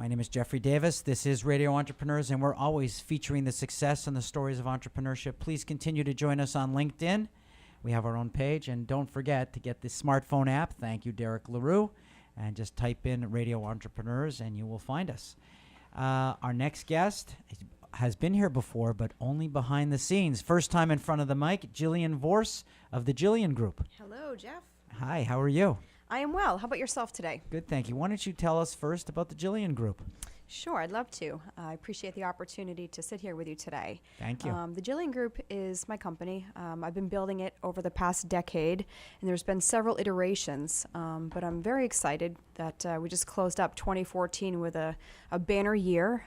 My name is Jeffrey Davis. This is Radio Entrepreneurs, and we're always featuring the success and the stories of entrepreneurship. Please continue to join us on LinkedIn. We have our own page, and don't forget to get the smartphone app. Thank you, Derek LaRue. And just type in Radio Entrepreneurs, and you will find us. Our next guest has been here before, but only behind the scenes. First time in front of the mic, Jillian Vorce of the Jillian Group. Hello, Jeff. Hi, how are you? I am well. How about yourself today? Good, thank you. Why don't you tell us first about the Jillian Group? Sure, I'd love to. I appreciate the opportunity to sit here with you today. Thank you. The Jillian Group is my company. I've been building it over the past decade, and there's been several iterations, but I'm very excited that we just closed up 2014 with a banner year,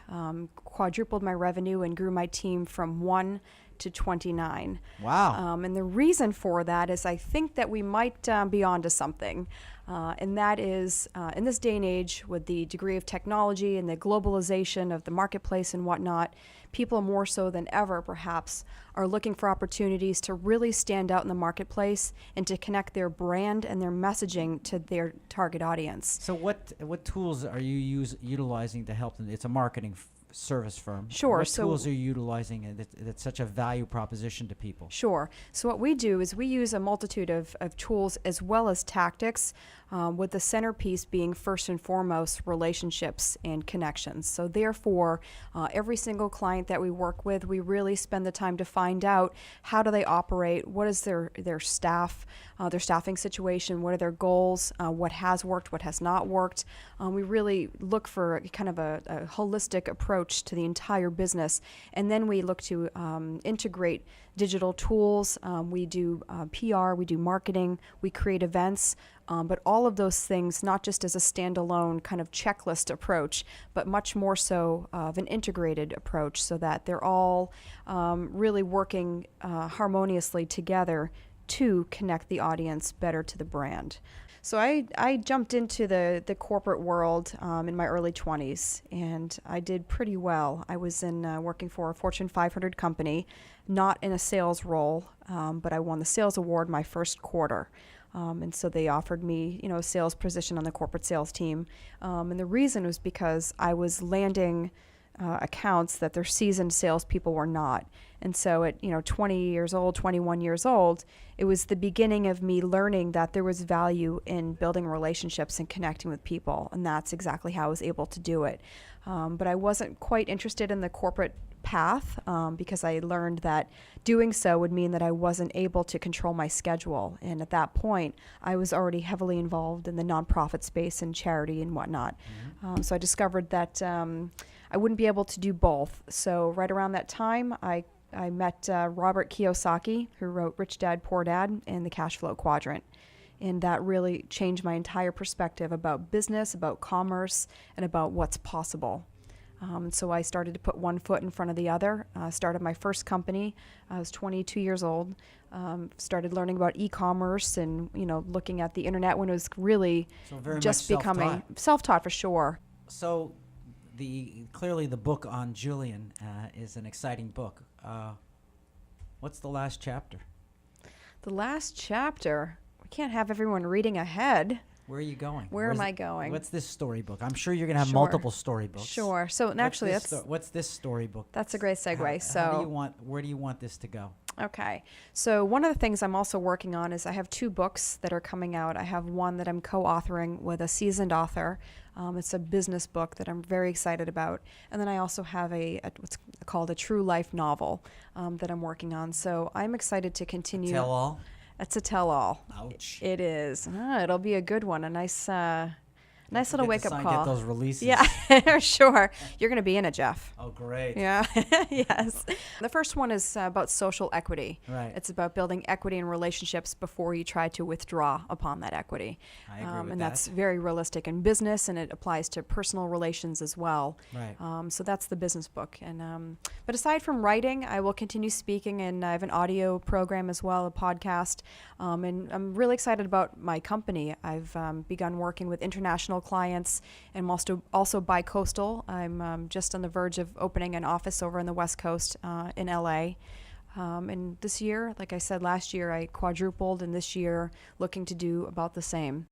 quadrupled my revenue, and grew my team from 1 to 29. Wow. And the reason for that is I think that we might be onto something. And that is, in this day and age, with the degree of technology and the globalization of the marketplace and whatnot, people more so than ever, perhaps, are looking for opportunities to really stand out in the marketplace and to connect their brand and their messaging to their target audience. So what tools are you utilizing to help them? It's a marketing service firm. Sure. What tools are you utilizing that's such a value proposition to people? Sure. So what we do is we use a multitude of tools as well as tactics, with the centerpiece being first and foremost relationships and connections. So therefore, every single client that we work with, we really spend the time to find out how do they operate, what is their staff, their staffing situation, what are their goals, what has worked, what has not worked. We really look for kind of a holistic approach to the entire business, and then we look to integrate digital tools. We do PR, we do marketing, we create events, but all of those things not just as a standalone kind of checklist approach, but much more so of an integrated approach, so that they're all really working harmoniously together to connect the audience better to the brand. So I jumped into the corporate world in my early 20s, and I did pretty well. I was working for a Fortune 500 company, not in a sales role, but I won the sales award my first quarter. And so they offered me, a sales position on the corporate sales team. And the reason was because I was landing accounts that their seasoned salespeople were not. And so at 20 years old, 21 years old, it was the beginning of me learning that there was value in building relationships and connecting with people. And that's exactly how I was able to do it. But I wasn't quite interested in the corporate path because I learned that doing so would mean that I wasn't able to control my schedule. And at that point, I was already heavily involved in the nonprofit space and charity and whatnot. Mm-hmm. So I discovered that I wouldn't be able to do both. So right around that time, I met Robert Kiyosaki, who wrote Rich Dad, Poor Dad and the Cash Flow Quadrant. And that really changed my entire perspective about business, about commerce, and about what's possible. So I started to put one foot in front of the other. Started my first company. I was 22 years old. Started learning about e-commerce and looking at the internet when it was really just becoming self-taught for sure. So clearly the book on Jillian is an exciting book. What's the last chapter? The last chapter? We can't have everyone reading ahead. Where are you going? Where am I going? What's this storybook? I'm sure you're going to have multiple storybooks. Sure. So naturally, what's this storybook? That's a great segue. Where do you want this to go? Okay. So one of the things I'm also working on is I have 2 books that are coming out. I have one that I'm co-authoring with a seasoned author. It's a business book that I'm very excited about. And then I also have what's called a true life novel that I'm working on. So I'm excited to continue. Tell all? It's a tell-all. Ouch. It is. It'll be a good one. A nice little wake-up call. Get those releases. Yeah, sure. You're going to be in it, Jeff. Oh, great. Yeah, yes. The first one is about social equity. Right. It's about building equity in relationships before you try to withdraw upon that equity. I agree with and that. that's very realistic in business, and it applies to personal relations as well. Right. So that's the business book. And but aside from writing, I will continue speaking, and I have an audio program as well, a podcast. And I'm really excited about my company. I've begun working with international clients, and also bi-coastal. I'm just on the verge of opening an office over on the West Coast in LA. And this year, like I said, last year I quadrupled, and this year looking to do about the same.